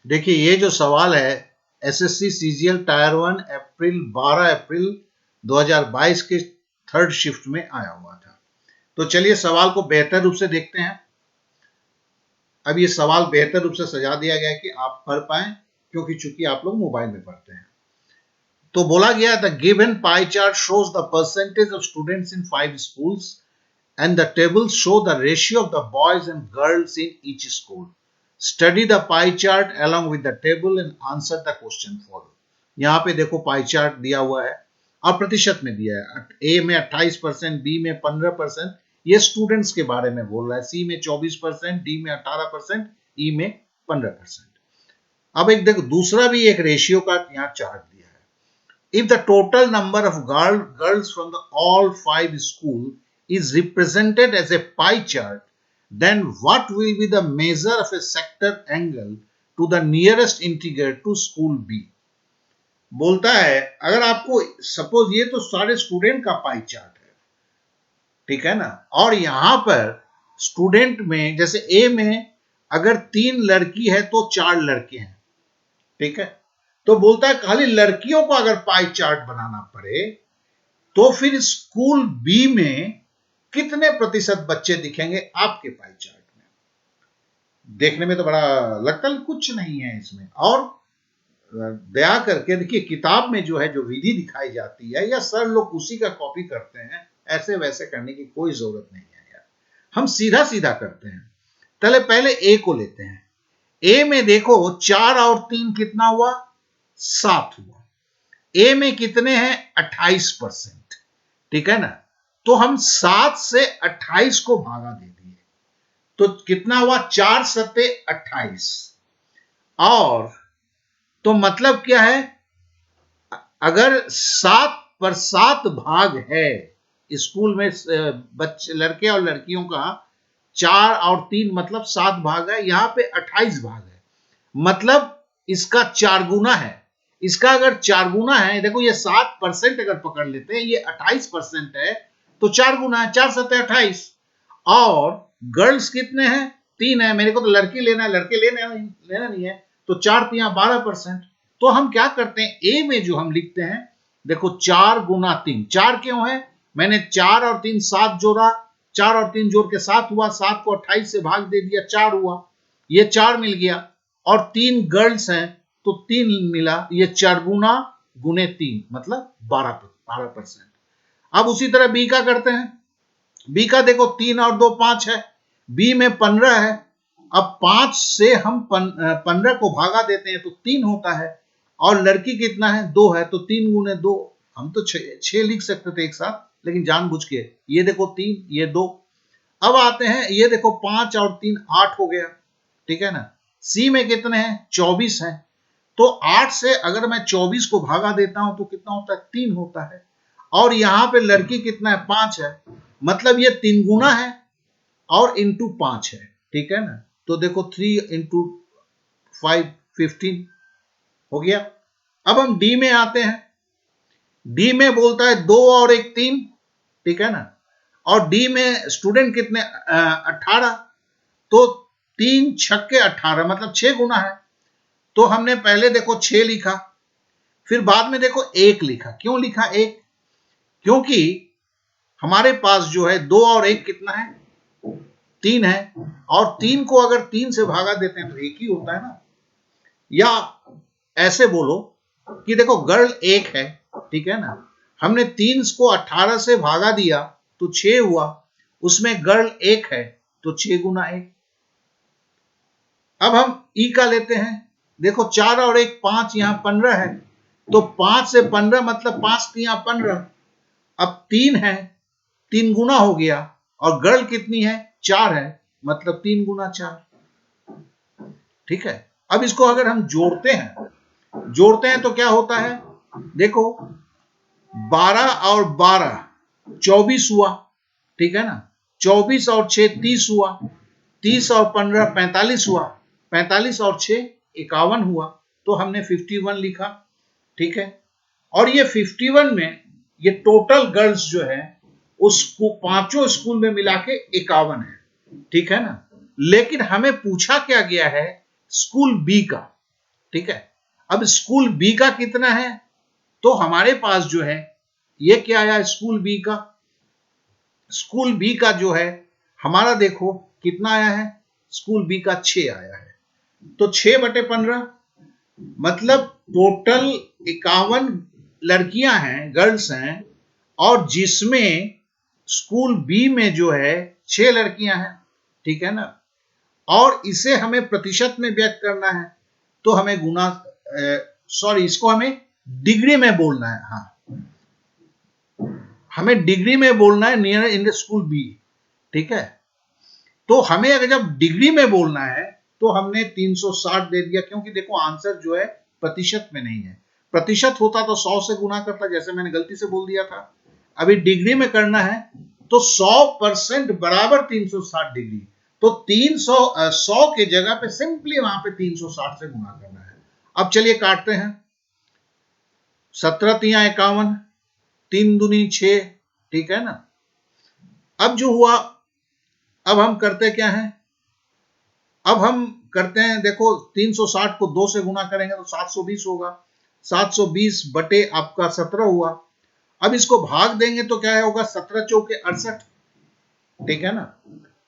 देखिए ये जो सवाल है एसएससी सीजीएल टायर 1 अप्रैल 12 अप्रैल 2022 के थर्ड शिफ्ट में आया हुआ था। तो चलिए सवाल को बेहतर रूप से देखते हैं। अब ये सवाल बेहतर रूप से सजा दिया गया है कि आप पढ़ पाएं, क्योंकि चूंकि आप लोग मोबाइल में पढ़ते हैं। तो बोला गया the given pie chart shows the percentage of students in 5 schools and the tables show the ratio of the boys and girls in each school. Study the pie chart along with the table and answer the question follow. यहाँ पे देखो pie chart दिया हुआ है और प्रतिशत में दिया है। ए में 28%, बी में 15%, ये स्टूडेंट्स के बारे में बोल रहा है। सी में 24%, डी में 18%, ई में 15%। अब एक देखो दूसरा भी एक रेशियो का यहाँ चार्ट दिया है। If the total number of girls from the all 5 schools is represented as a pie chart, then what will be the measure of a sector angle to the nearest integer to school B? बोलता है अगर आपको suppose ये तो सारे student का pie chart है, ठीक है ना, और यहां पर स्टूडेंट में जैसे ए में अगर 3 लड़की है तो 4 लड़के हैं, ठीक है। तो बोलता है खाली लड़कियों को अगर पाई चार्ट बनाना पड़े तो फिर स्कूल बी में कितने प्रतिशत बच्चे दिखेंगे आपके पाई चार्ट में। देखने में तो बड़ा लगता है कुछ नहीं है इसमें, और दया करके देखिए किताब में जो है जो विधि दिखाई जाती है या सर लोग उसी का कॉपी करते हैं, ऐसे वैसे करने की कोई जरूरत नहीं है यार। हम सीधा सीधा करते हैं। चले पहले ए को लेते हैं। ए में देखो 4 और 3 कितना हुआ, 7 हुआ। ए में कितने हैं 28%, ठीक है ना। तो हम 7 से 28 को भागा दे दिए तो कितना हुआ 4 सत्ते 28। और तो मतलब क्या है, अगर 7 पर 7 भाग है स्कूल में बच्चे लड़के और लड़कियों का, 4 और 3 मतलब 7 भाग है, यहां पे 28 भाग है, मतलब इसका 4 गुना है। इसका अगर 4 गुना है, देखो ये 7% अगर पकड़ लेते हैं, ये 28% है, तो 4 गुना है, 4 सत्ते 28। और गर्ल्स कितने हैं 3 है, मेरे को तो लड़की लेना है, लड़के लेना नहीं है, तो 4 3 12%। तो हम क्या करते हैं ए में जो हम लिखते हैं, देखो 4 गुना 3, 4 क्यों है, मैंने 4 और 3 7 जोड़ा, 4 और 3 जोड़ के 7 हुआ, 7 को 28 से भाग दे दिया 4 हुआ, ये 4 मिल गया। और 3 गर्ल्स हैं तो 3 मिला, ये 4 गुना गुने 3 मतलब 12%। अब उसी तरह बी का करते हैं। बी का देखो 3 और 2 5 है, बी में 15 है। अब 5 से हम 15 को भागा देते हैं तो 3 होता है, और लड़की कितना है 2 है, तो 3 गुने 2, हम तो 6 लिख सकते थे एक साथ, लेकिन जानबूझ के ये देखो 3 ये 2। अब आते हैं ये देखो 5 और 3 8 हो गया, ठीक है ना। सी में कितने हैं 24 है, तो 8 से अगर मैं 24 को भागा देता हूं तो कितना होता है 3 होता है। और यहां पे लड़की कितना है 5 है, मतलब ये 3 गुना है और इंटू 5 है, ठीक है ना। तो देखो 3 इंटू 5 15 हो गया। अब हम डी में आते हैं। डी में बोलता है 2 और 1 3, ठीक है ना। और डी में स्टूडेंट कितने 18, तो 3 छक्के 18 मतलब 6 गुना है। तो हमने पहले देखो 6 लिखा, फिर बाद में देखो 1 लिखा। क्यों लिखा 1, क्योंकि हमारे पास जो है 2 और 1 कितना है 3 है, और 3 को अगर 3 से भागा देते हैं तो 1 ही होता है ना। या ऐसे बोलो कि देखो गर्ल 1 है, ठीक है ना, हमने 3 को 18 से भागा दिया तो 6 हुआ, उसमें गर्ल 1 है तो 6 गुना 1। अब हम ई का लेते हैं। देखो 4 और 1 5, यहां 15 है, तो 5 से 15 मतलब 5 3 15। अब 3 है, 3 गुना हो गया, और गर्ल कितनी है 4 है, मतलब 3 गुना 4, ठीक है। अब इसको अगर हम जोड़ते हैं तो क्या होता है, देखो 12 और 12 24 हुआ, ठीक है ना। 24 और 6 30 हुआ, 30 और 15 45 हुआ, 45 और 6 51 हुआ, तो हमने 51 लिखा, ठीक है। और ये 51 में ये टोटल गर्ल्स जो है उसको पांचों स्कूल में मिला के 51 है, ठीक है ना। लेकिन हमें पूछा क्या गया है स्कूल बी का, ठीक है। अब स्कूल बी का कितना है, तो हमारे पास जो है ये क्या आया, स्कूल बी का, स्कूल बी का जो है हमारा देखो कितना आया है, स्कूल बी का 6 आया है। तो 6/15 मतलब टोटल 51 लड़कियां हैं, गर्ल्स हैं, और जिसमें स्कूल बी में जो है 6 लड़कियां हैं, ठीक है ना। और इसे हमें प्रतिशत में व्यक्त करना है, तो हमें गुना, सॉरी, इसको हमें डिग्री में बोलना है। हाँ, हमें डिग्री में बोलना है, near in the school B, ठीक है। तो हमें अगर जब डिग्री में बोलना है तो हमने 360 दे दिया, क्योंकि देखो आंसर जो है प्रतिशत में नहीं है। प्रतिशत होता तो 100 से गुना करता, जैसे मैंने गलती से बोल दिया था। अभी डिग्री में करना है तो 100% बराबर 360 डिग्री, तो 100 के जगह पे सिंपली वहां पे 360 से गुना करना है। अब चलिए काटते हैं। 17 तिया 51, 3 दूनी 6, ठीक है ना। अब जो हुआ, अब हम करते क्या है, अब हम करते हैं, देखो 360 को 2 से गुना करेंगे तो 720 होगा। 720 बटे आपका 17 हुआ। अब इसको भाग देंगे तो क्या होगा, 17 चौके 68, ठीक है ना।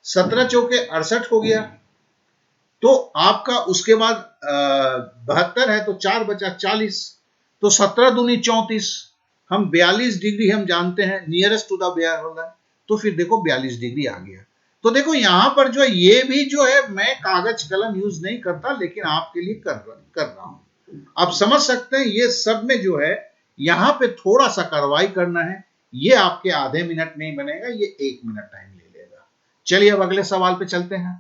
17 चौके 68 हो गया। तो आपका उसके बाद 72 है तो 4 बचा 40, तो 17 दूनी 34, हम 42 डिग्री हम जानते हैं, नियरेस्ट टू द बेयर होगा, तो फिर देखो 42 डिग्री आ गया। तो देखो यहां पर जो है, ये भी जो है मैं कागज कलम यूज नहीं करता, लेकिन आपके लिए कर रहा हूं। आप समझ सकते हैं, ये सब में जो है यहां पे थोड़ा सा कार्रवाई करना है। ये आपके आधे मिनट नहीं बनेगा, ये 1 मिनट टाइम ले लेगा। चलिए अब अगले सवाल पे चलते हैं।